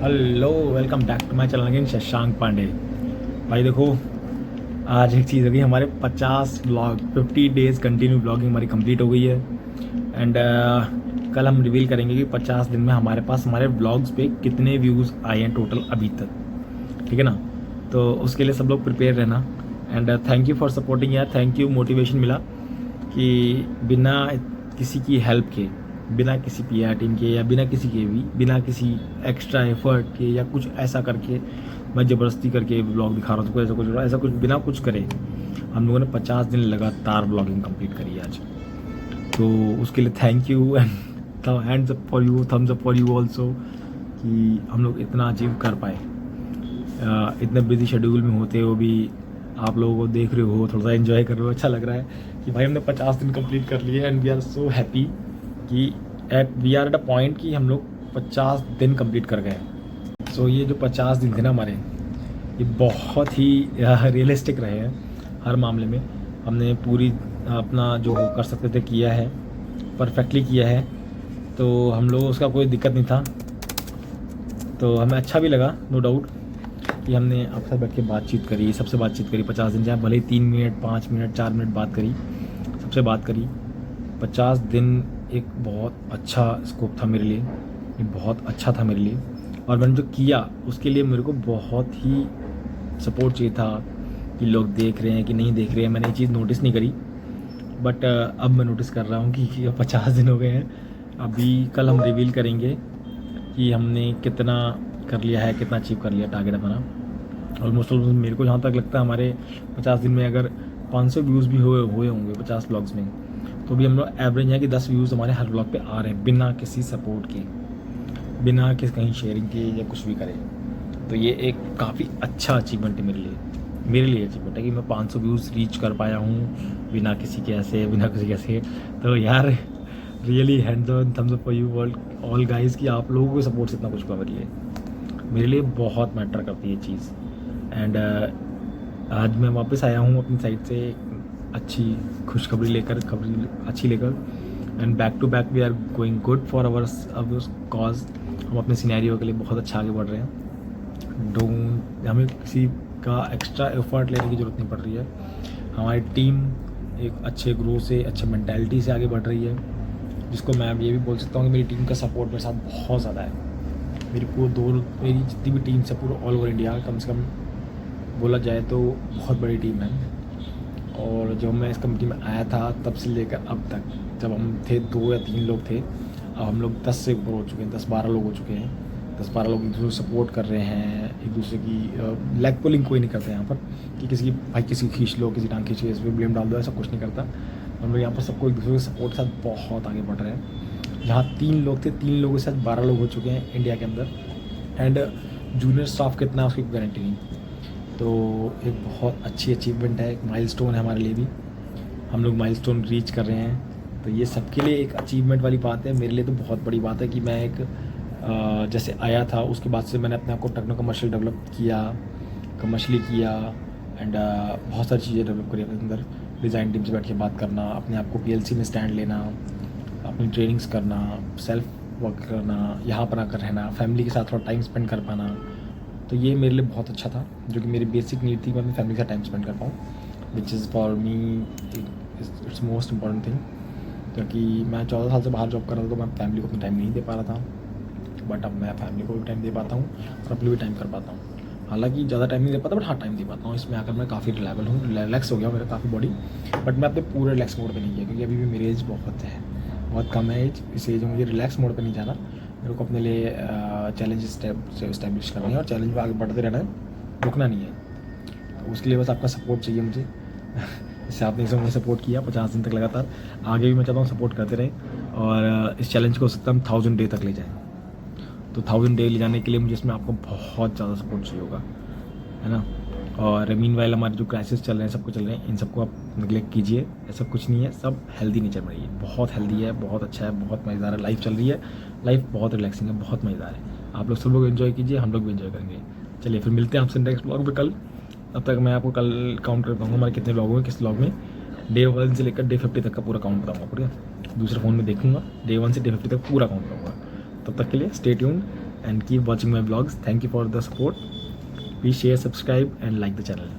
Hello, welcome back to my channel again, Shashank Pandey. भाई देखो, आज एक चीज़ हो गई, हमारे 50 व्लॉग 50 डेज़ कंटिन्यू ब्लॉगिंग हमारी कंप्लीट हो गई है। एंड कल हम रिवील करेंगे कि 50 दिन में हमारे पास हमारे व्लॉग्स पे कितने व्यूज़ आए हैं टोटल अभी तक। ठीक है ना? तो उसके लिए सब लोग प्रिपेयर रहना। And thank you for supporting यार, थैंक यू। मोटिवेशन मिला कि बिना किसी की हेल्प के, बिना किसी पीआर टीम के या बिना किसी के भी, बिना किसी एक्स्ट्रा एफर्ट के या कुछ ऐसा करके मैं ज़बरदस्ती करके ब्लॉग दिखा रहा हूँ, ऐसा कुछ बिना कुछ करे हम लोगों ने 50 दिन लगातार ब्लॉगिंग कंप्लीट करी है आज। तो उसके लिए thank you and hands up for you, thumbs up for you also कि हम लोग इतना अचीव कर पाए। इतने बिजी शेड्यूल में होते हुए भी आप लोगों को देख रहे हो, थोड़ा सा एंजॉय कर रहे हो, अच्छा लग रहा है कि भाई हमने 50 दिन कंप्लीट कर लिए। And we are so happy कि we are at a point कि हम लोग 50 दिन कंप्लीट कर गए। सो ये जो 50 दिन थे ना हमारे, ये बहुत ही रियलिस्टिक रहे हैं हर मामले में। हमने पूरी अपना जो कर सकते थे किया है, परफेक्टली किया है। तो हम लोग उसका कोई दिक्कत नहीं था, तो हमें अच्छा भी लगा, नो डाउट, कि हमने आपके साथ बैठ के बातचीत करी, सबसे बातचीत करी 50 दिन, चाहे भले ही 3 मिनट 5 मिनट 4 मिनट बात करी, सबसे बात करी। 50 दिन एक बहुत अच्छा स्कोप था मेरे लिए, ये बहुत अच्छा था मेरे लिए। और मैंने जो किया उसके लिए मेरे को बहुत ही सपोर्ट चाहिए था कि लोग देख रहे हैं कि नहीं देख रहे हैं। मैंने ये चीज़ नोटिस नहीं करी, बट अब मैं नोटिस कर रहा हूँ कि 50 दिन हो गए हैं। अभी कल हम रिवील करेंगे कि हमने कितना कर लिया है, कितना अचीव कर लिया टारगेट हमारा। ऑलमोस्ट मेरे को जहाँ तक लगता है हमारे 50 दिन में अगर 500 व्यूज़ भी हुए होंगे 50 ब्लॉग्स में, तो भी हम लोग एवरेज है कि 10 व्यूज़ हमारे हर ब्लॉग पे आ रहे हैं बिना किसी सपोर्ट के, बिना किसी कहीं शेयरिंग के या कुछ भी करें। तो ये एक काफ़ी अच्छा अचीवमेंट है मेरे लिए अचीवमेंट है कि मैं 500 व्यूज़ रीच कर पाया हूँ बिना किसी के ऐसे, बिना किसी के ऐसे। तो यार really hands on, thumbs up for you all guys कि आप लोगों के सपोर्ट से इतना कुछ हुआ मेरे लिए बहुत मैटर करती है चीज़। एंड आज मैं वापस आया हूँ अपनी साइड से अच्छी खुशखबरी लेकर, खबरी अच्छी लेकर। And back to back we are going good for our cause. हम अपने सिनेरियो के लिए बहुत अच्छा आगे बढ़ रहे हैं। डोंट, हमें किसी का एक्स्ट्रा एफर्ट लेने की ज़रूरत नहीं पड़ रही है। हमारी टीम एक अच्छे ग्रो से, अच्छे मैंटेलिटी से आगे बढ़ रही है, जिसको मैं ये भी बोल सकता हूँ कि मेरी टीम का सपोर्ट मेरे साथ बहुत ज़्यादा है। मेरी जितनी भी टीम्स है पूरा ऑल ओवर इंडिया, कम से कम बोला जाए तो बहुत बड़ी टीम है। और जब मैं इस कंपनी में आया था तब से लेकर अब तक, जब हम थे 2 या 3 लोग थे, अब हम लोग 10 से ऊपर हो चुके हैं, 10-12 लोग हो चुके हैं। 10-12 लोग एक दूसरे को सपोर्ट कर रहे हैं, एक दूसरे की लेग पुलिंग कोई नहीं करते यहाँ पर कि किसी की भाई किसी की खींच लो, किसी टांग खींच के इस पर ब्लेम डाल दो, ऐसा कुछ नहीं करता। हम लोग यहाँ पर सबको एक दूसरे के सपोर्ट के साथ बहुत आगे बढ़ रहे हैं। जहाँ 3 लोग थे, 3 लोगों के साथ 12 लोग हो चुके हैं इंडिया के अंदर। एंड जूनियर स्टाफ कितना उसकी गारंटी नहीं। तो एक बहुत अच्छी अचीवमेंट है, एक माइलस्टोन है हमारे लिए भी। हम लोग माइलस्टोन रीच कर रहे हैं, तो ये सबके लिए एक अचीवमेंट वाली बात है। मेरे लिए तो बहुत बड़ी बात है कि मैं एक जैसे आया था उसके बाद से मैंने अपने आप को टेक्नो कमर्शियल डेवलप किया, कमर्शियली किया। एंड बहुत सारी चीज़ें डेवलप करी अपने अंदर। डिज़ाइन टीम से बैठ के बात करना, अपने आप को पीएलसी में स्टैंड लेना, अपनी ट्रेनिंग्स करना, सेल्फ वर्क करना, यहाँ पर आकर रहना, फैमिली के साथ थोड़ा टाइम स्पेंड कर पाना। तो ये मेरे लिए बहुत अच्छा था, जो कि मेरी बेसिक नीड थी, मैं अपनी फैमिली के साथ टाइम स्पेंड कर पाऊँ, which is for me it's most important thing. क्योंकि मैं 14 साल से बाहर जॉब कर रहा था, तो मैं फैमिली को अपना टाइम नहीं दे पा रहा था। बट अब मैं फैमिली को भी टाइम दे पाता हूँ और अपने भी टाइम कर पाता हूँ। हालांकि ज़्यादा टाइम नहीं दे पाता, बट हाँ टाइम दे पाता हूँ। इसमें आकर मैं काफ़ी रिलायबल हूँ, रिलैक्स हो गया मेरा काफ़ी बॉडी। बट मैं अपने पूरे रिलैक्स मोड पे नहीं किया, क्योंकि अभी भी मेरी एज बहुत है, बहुत कम है एज। इस एज में मुझे रिलैक्स मोड पे नहीं जाना। मेरे को अपने लिए चैलेंज इस्टेब्लिश करना है और चैलेंज में आगे बढ़ते रहना है, रुकना नहीं है। तो उसके लिए बस आपका सपोर्ट चाहिए मुझे। जैसे आपने इस मुझे सपोर्ट किया 50 दिन तक लगातार, आगे भी मैं चाहता हूँ सपोर्ट करते रहें और इस चैलेंज को हो सकता है हम 1000 डे तक ले जाएँ। तो 1000 डे ले जाने के लिए मुझे इसमें आपको बहुत ज़्यादा सपोर्ट चाहिए होगा, है ना। और मीन वाइल हमारे जो क्राइसिस चल रहे हैं, सबको चल रहे हैं, इन सबको आप निगलेक्ट कीजिए। ऐसा कुछ नहीं है, सब हेल्दी नेचर में रहिए। बहुत हेल्दी है, बहुत अच्छा है, बहुत मज़ेदार है, लाइफ चल रही है, लाइफ बहुत रिलैक्सिंग है, बहुत मज़ेदार है। आप लोग सब लोग एंजॉय कीजिए, हम लोग भी एंजॉय करेंगे। चलिए फिर मिलते हैं आपसे नेक्स्ट ब्लॉग में कल। तब तक मैं आपको कल काउंट कर पाऊँगा हमारे कितने ब्लॉग हुए किस ब्लॉग में। डे 1 से लेकर डे 50 तक का पूरा काउंट बताऊँगा, ठीक है। दूसरे फ़ोन में देखूँगा, डे 1 से डे 50 तक पूरा काउंट करूँगा। तब तक के लिए stay tuned, and keep watching my vlogs. Thank you for the support. Please share, subscribe and like the channel.